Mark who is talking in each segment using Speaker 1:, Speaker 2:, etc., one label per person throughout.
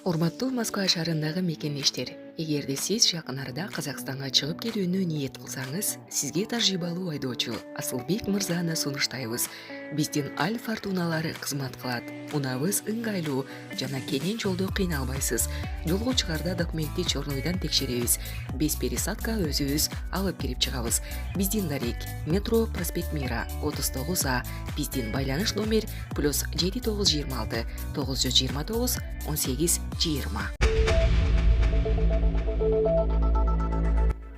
Speaker 1: Урматтуу Москва шаарындагы мекендештер, эгерде сиз жакын арада Казакстанга чыгып кетүүнү ниет кылсаңыз, сизге тажрыйбалуу айдоочу Асылбек мырзаны сунуштайбыз. Биздин Аль Фортуналары кызмат кылат. Унабыз ыңгайлуу жана кенен жолдо кыйналбайсыз. Жолго чыгарда документти чорнойдон текшеребиз. Без пересадка өзүбүз алып кирип чыгабыз. Биздин дарек метро проспект Мира 39А. Биздин байланыш номер +7926 929 1820.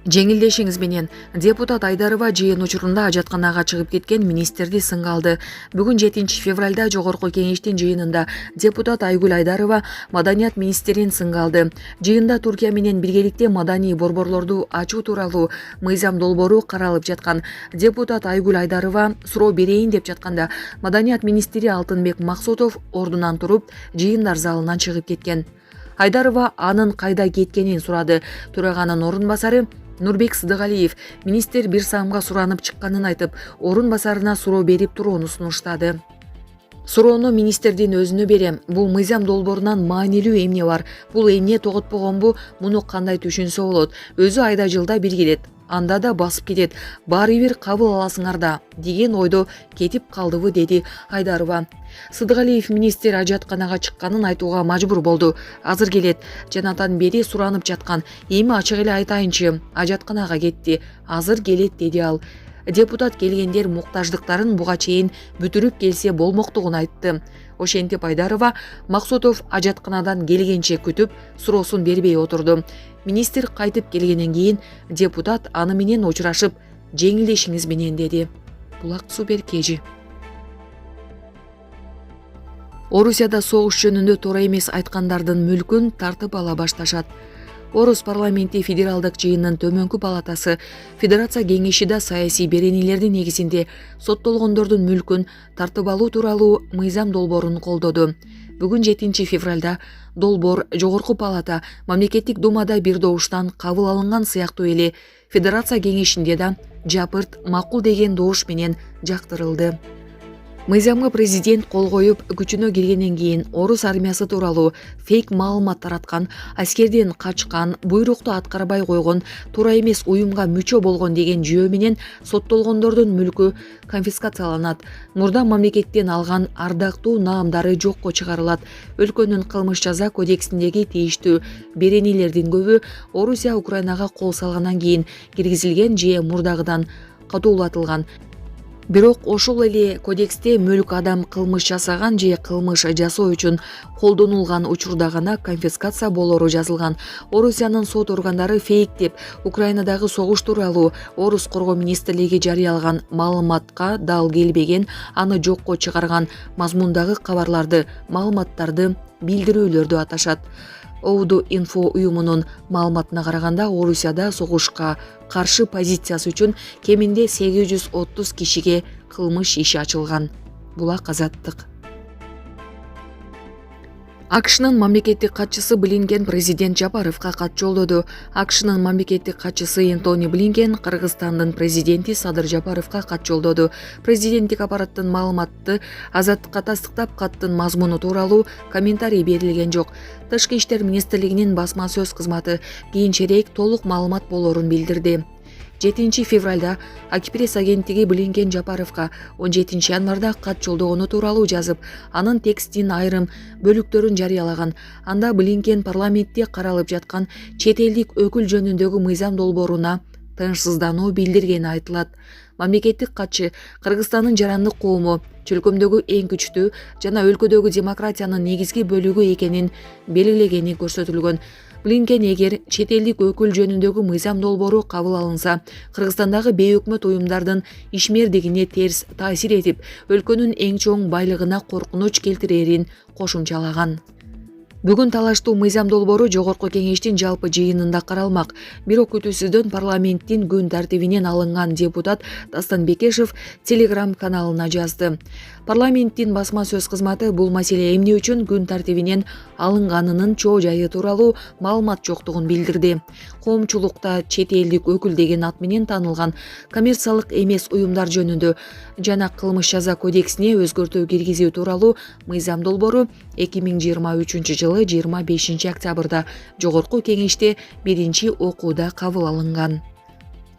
Speaker 1: Жеңилдешиңиз менен депутат Айдарова жыйын учурунда ажатканага чыгып кеткен министрди сынга алды. Бүгүн 7 февралда жогорку кеңештин жыйынында депутат Айгүл Айдарова маданият министрин сынга алды. Жыйында Туркия менен биргеликте маданий борборлорду ачуу тууралуу мыйзам долбоору каралып жаткан. Депутат Айгүл Айдарова суроо берейин деп жатканда маданият министри Алтынбек Максутов ордунан туруп жыйындар залынан чыгып кеткен. Айдарова анын кайда кеткенин сурады. Төраганын орун басары Нурбек Сыдыгалиев министр бир самга суранып чыкканын айтып, орун басарына суроо берип турууну сунуштады. Суроону министрдин өзүнө берем. Бул мыйзам долбоорунан маанилүү эмне бар? Бул эмне тоготпогонбу? Муну кандай түшүнсө болот? Өзү айда жылда бир келет. Анда да басып кетет. Баары бир кабыл аласыңар да деген ойдо кетип калдыбы, деди Айдарова. Сыдыгалиев министр ажатканага чыкканын айтууга мажбур болду. Азыр келет. Жанатан бери суранып жаткан. Эми ачык эле айтайынчы, ажатканага кетти. Азыр келет, деди ал. Депутат келгендер муктаждыктарын буга чейин бүтүрүп келсе болмоктугун айтты. Ошентип Айдарова Максутов ажатканадан келгенче күтүп, суроосун бербей отурду. Министр кайтып келгенден кийин депутат аны менен учурашып, жеңилдешиңиз менен, деди. Булак Супер Кежи. Орусияда согуш жөнүндө туура эмес айткандардын мүлкүн тартып ала башташат. Орус парламенти федералдык жыйынынын төмөнкү палатасы Федерация кеңешиде саясий беренелердин негизинде соттолгондордун мүлкүн тартып алуу тууралуу мыйзам долбоорун колдоду. Бүгүн 7 февралда долбоор жогорку палата мамлекеттик думада бир добуштан кабыл алынган сыяктуу эле Федерация кеңешинде да жапырт макул деген добуш менен жактырылды. Мыйзамга президент кол коюп, күчүнө киргенден кийин орус армиясы тууралуу фейк маалымат тараткан, аскерден качкан, буйрукту аткарбай койгон, туура эмес уюмга мүчө болгон деген жүйө менен соттолгондордун мүлкү конфискацияланат. Мурда мамлекеттен алган ардактуу наамдары жокко чыгарылат. Өлкөнүн кылмыш жаза кодексиндеги тийиштүү беренелердин көбү Орусия Украинага кол салгандан кийин киргизилген же мурдагыдан катуулатылган. Бирок ошол эле кодексте мүлк адам кылмыш жасаган же кылмыш жасоо үчүн колдонулган учурда гана конфискация болору жазылган. Орусиянын сот органдары фейк деп Украинадагы согуш тууралуу Орус коргоо министрлиги жарыялаган маалыматка дал келбеген, аны жокко чыгарган мазмундагы кабарларды, маалыматтарды, билдирүүлөрдү аташат. Оуду инфо уюмунун маалыматына караганда Орусияда согушка каршы позициясы үчүн кеминде 830 кишиге кылмыш иши ачылган. Булак Азаттык. АКШнын мамлекеттик катчысы Блинкен президент Жапаровго кат жолдоду. АКШнын мамлекеттик катчысы Энтони Блинкен Кыргызстандын президенти Садыр Жапаровго кат жолдоду. Президенттик аппараттын маалыматты Азаттыкка тастыктап, каттын мазмуну тууралуу комментарий берилген жок. Тышкы иштер министрлигинин басма сөз кызматы кийинчерээк толук маалымат болорун билдирди. 7 февралда Акипресс агенттиги Блинкен Жапаровго 17 январда кат жолдогону тууралуу жазып, анын текстин айрым бөлүктөрүн жарыялаган. Анда Блинкен парламентте каралып жаткан чет элдик өкүл жөнүндөгү мыйзам долбооруна тынчсыздануу билдиргени айтылат. Мамлекеттик катчы Кыргызстандын жарандык коому чөлкөмдөгү эң күчтүү жана өлкөдөгү демократиянын негизги бөлүгү экенин белгилегени көрсөтүлгөн. Блинкен эгер чет элдик өкүл жөнүндөгү мыйзам долбоору кабыл алынса, Кыргызстандагы бейөкмөт уюмдардын ишмердигине терс таасир этип, өлкөнүн эң чоң байлыгына коркунуч келтирерин кошумчалаган. Бүгүн талаштуу мыйзам долбоору жогорку кеңештин жалпы жыйынында каралмак. Бирок күтүүсүздөн парламенттин күн тартибинен алынган депутат Дастан Бекешев Telegram каналына жазды. Парламенттин басма сөз кызматы бул маселе эмне үчүн күн тартибинен алынганынын чоо жайы тууралуу маалымат жоктугун билдирди. Коомчулукта чет элдик өкүл деген ат менен таанылган коммерциялык эмес уюмдар жөнүндө жана кылмыш жаза кодексине өзгөртүү киргизүү тууралуу мыйзам долбоору 2023 жылы жылы 25 октябрда жогорку кеңеште биринчи окууда кабыл алынган.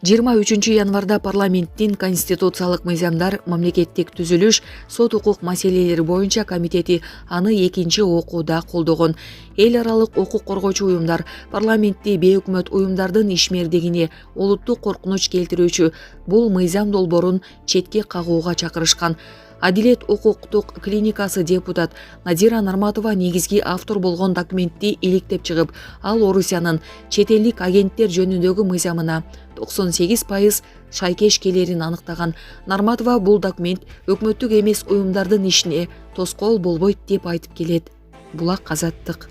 Speaker 1: 23 январда парламенттин конституциялык мыйзамдар, мамлекеттик түзүлүш, сот укук маселелери боюнча комитети аны экинчи окууда колдогон. Эл аралык укук коргоочу уюмдар парламентти бейөкмөт уюмдардын ишмердигине олуттук коркунуч келтирүүчү бул мыйзам долбоорун четке кагууга чакырышкан. Адилет укуктук клиникасы депутат Надира Нарматова негизги автор болгон документти иликтеп чыгып, ал Орусиянын чет элдик агенттер жөнүндөгү мыйзамына 98% шайкеш келерин аныктаган. Нарматова бул документ өкмөттүк эмес уюмдардын ишине тоскоол болбойт деп айтып келет. Булак Азаттык.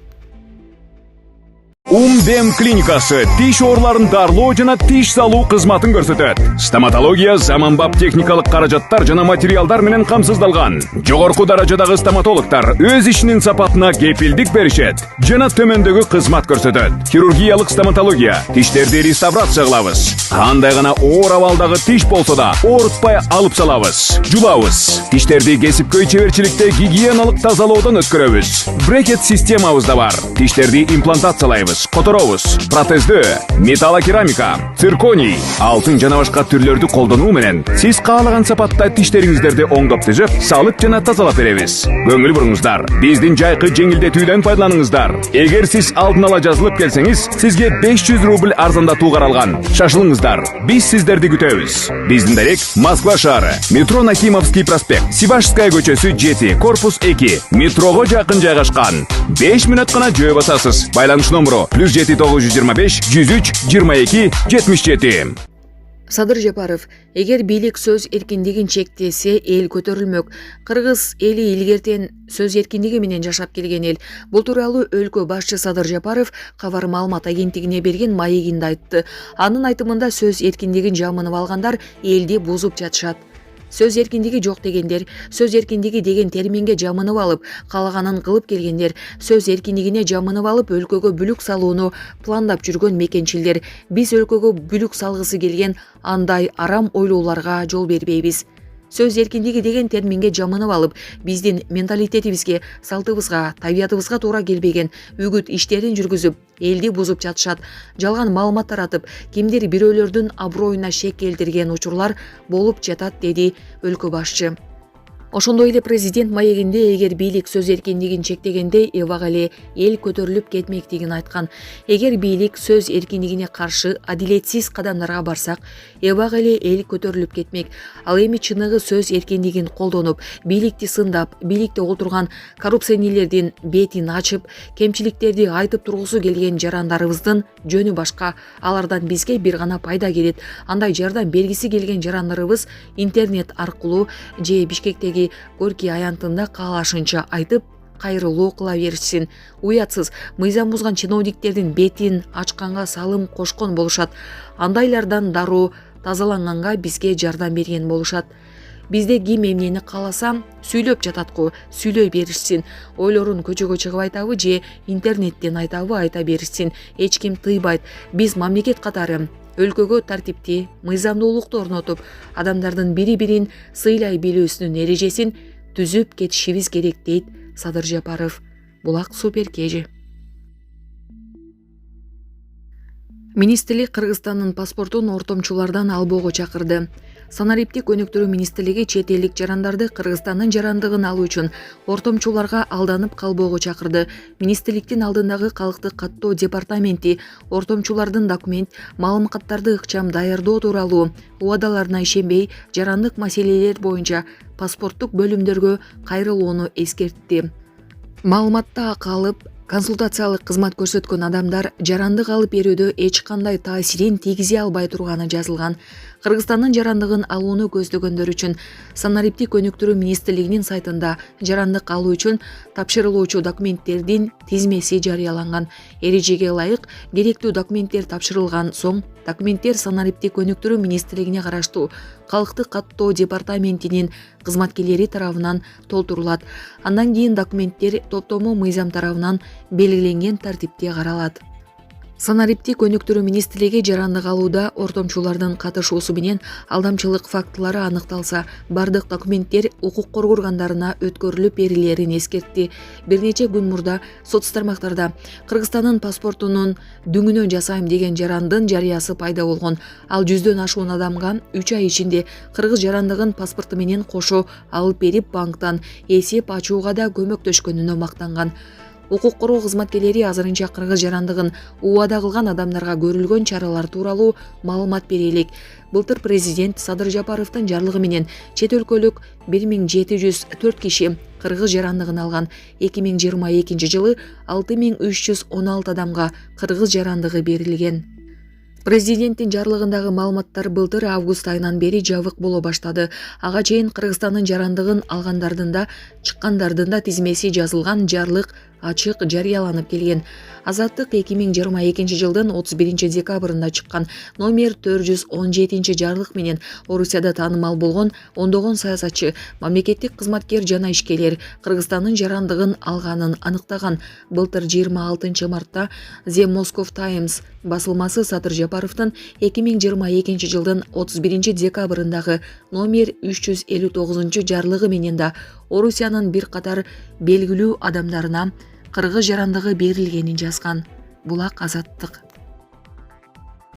Speaker 2: Умдем клиникасы тиш ооруларын дарылоо жана тиш салуу кызматын көрсөтөт. Стоматология заманбап техникалык каражаттар жана материалдар менен камсыздалган. Жогорку даражадагы стоматологтор өз ишинин сапатына кепилдик беришет жана төмөндөгү кызмат көрсөтөт. Хирургиялык стоматология, тиштерди реставрация кылабыз. Кандай гана оор абалдагы тиш болсо да оорутпай алып салабыз. Жулабыз. Тиштерди кесипкөй чеберчиликте гигиеналык тазалоодон өткөрөбүз. Брекет системабыз да бар. Тиштерди имплантациялайбыз, которобуз. Протездөө, металлокерамика, цирконий, алтын жана башка түрлөрдү колдонуу менен сиз каалаган сапатта тиштериңиздерди оңдоп түзөп, салып жана тазалап беребиз. Көңүл буруңуздар, биздин жайкы жеңилдетүүдөн пайдаланыңыздар. Эгер сиз алдын ала жазылып келсеңиз, сизге 500 рубль арзандатуу каралган. Шашылыңыздар, биз сиздерди күтөбүз. Биздин дарек Москва шаары, метро Накимовский проспект, Сивашская көчөсү 7, корпус 2, метрого жакын жайгашкан. 5 мүнөт гана жөө басасыз. Байланыш номеру +7 925 103 22 77.
Speaker 1: Садыр Жапаров, эгер бийлик сөз эркиндигин чектесе, эл көтөрүлмөк. Кыргыз эли илгертен сөз эркиндиги менен жашап келген эл. Бул тууралуу өлкө башчы Садыр Жапаров кабар маалымат агенттигине берген маегинде айтты. Анын айтымында сөз эркиндигин жамынып алгандар элди бузуп жатышат. Сөз эркиндиги жок дегендер, сөз эркиндиги деген терминге жамынып алып, каалаганын кылып келгендер, сөз эркиндигине жамынып алып, өлкөгө бүлүк салууну пландап жүргөн мекенчилдер. Биз өлкөгө бүлүк салгысы келген андай арам ойлоолорго жол бербейбиз. Сөз эркиндиги деген терминге жамынып алып, биздин менталитетибизге, салтыбызга, табиятыбызга туура келбеген үгүт иштерин жүргүзүп, элди бузуп жатышат. Жалган маалымат таратып, кимдир бирөөлөрдүн аброюна шек келтирген учурлар болуп жатат, деди өлкө башчы. Ошондой эле президент маегинде эгер бийлик сөз эркиндигин чектегенде эбак эле эл көтөрүлүп кетмектигин айткан. Эгер бийлик сөз эркиндигине каршы адилетсиз кадамдарга барсак, эбак эле эл көтөрүлүп кетмек. Ал эми чыныгы сөз эркиндигин колдонуп, бийликти сындап, бийликте отурган коррупционерлердин бетин ачып, кемчиликтерди айтып тургусу келген жарандарыбыздын жөнү башка. Алардан бизге бир гана пайда келет. Андай жардам бергиси келген жарандарыбыз интернет аркылуу же Бишкектеги Горький аянтында каалашынча айтып, кайрылуу кыла беришсин. Уятсыз, мыйзам бузган чиновниктердин бетин ачканга салым кошкон болушат. Андайлардан дароо тазаланганга бизге жардам берген болушат. Бизде ким эмнени кааласа сүйлөп жататку, сүйлөй беришсин. Ойлорун көчөгө чыгып айтабы же интернеттен айтабы айта беришсин. Эч ким тыйбайт. Биз мамлекет катары өлкөгө тартипти, мыйзамдуулукту орнотуп, адамдардын бири-бирин сыйлай билүүсүнүн эрежесин түзүп кетишибиз керек, дейт Садыр Жапаров. Булак Суперкежи. Министрлик Кыргызстандын паспортун ортомчулардан албоого чакырды. Санариптик өнүктүрүү министрлиги чет элдик жарандарды Кыргызстандын жарандыгын алуу үчүн ортомчуларга алданып калбоого чакырды. Министрликтин алдындагы калктык каттоо департаменти ортомчулардын документ, маалыматтарды ыкчам даярдоо тууралуу убадаларына ишенбей, жарандык маселелер боюнча паспорттук бөлүмдөргө кайрылууну эскертти. Маалыматта акы алып, консультациялык кызмат көрсөткөн адамдар жарандык алып берүүдө эч кандай таасирин тийгизе албай турганы жазылган. Кыргызстандын жарандыгын алууну көздөгөндөр үчүн Санариптик өнүктүрүү министрлигинин сайтында жарандык алуу үчүн тапшырылуучу документтердин тизмеси жарыяланган. Эрежеге ылайык керектүү документтер тапшырылган соң документтер Санариптик өнүктүрүү министрлигине караштуу калктык каттоо департаментинин кызматкерлери тарабынан толтурулат. Андан кийин документтер топтому мыйзам тарабынан белгиленген тартипте каралат. Санариптик өнүктүрүү министрлиги жарандык алууда ортомчулардын катышуусу менен алдамчылык фактылары аныкталса, бардык документтер укук коргоо органдарына өткөрүлүп берилерин эскертти. Бир нече күн мурда соц тармактарда Кыргызстандын паспортунун дүңүнөн жасайм деген жарандын жарыясы пайда болгон. Ал 100дөн ашуун адамга 3 ай ичинде кыргыз жарандыгын паспорту менен кошо алып берип, банктан эсеп ачууга да көмөктөшкөнүнө мактанган. Укук коргоо кызматкерлери азырынча кыргыз жарандыгын убада кылган адамдарга көрүлгөн чаралар тууралуу маалымат бере элек. Былтыр президент Садыр Жапаровдун жарлыгы менен чет өлкөлүк 1704 киши кыргыз жарандыгын алган. 2022 жылы 6316 адамга кыргыз жарандыгы берилген. Президенттин жарлыгындагы маалыматтар былтыр август айынан бери жабык боло баштады. Ага чейин Кыргызстандын жарандыгын алгандардын да, чыккандардын да тизмеси жазылган жарлык ачык жарыяланып келген. Азаттык 2022 жылдын 31 декабрында чыккан номер 417 жарлык менен Орусияда таанымал болгон ондогон саясатчы, мамлекеттик кызматкер жана ишкерлер Кыргызстандын жарандыгын алганын аныктаган. Былтыр 26 мартта The Moscow Times басылмасы Садыр Жапаровдун 2022 жылдын 31 декабрындагы номер 359 жарлыгы менен да Орусиянын бир катар белгилүү адамдарына кыргыз жарандыгы берилгенин жазган. Булак Азаттык.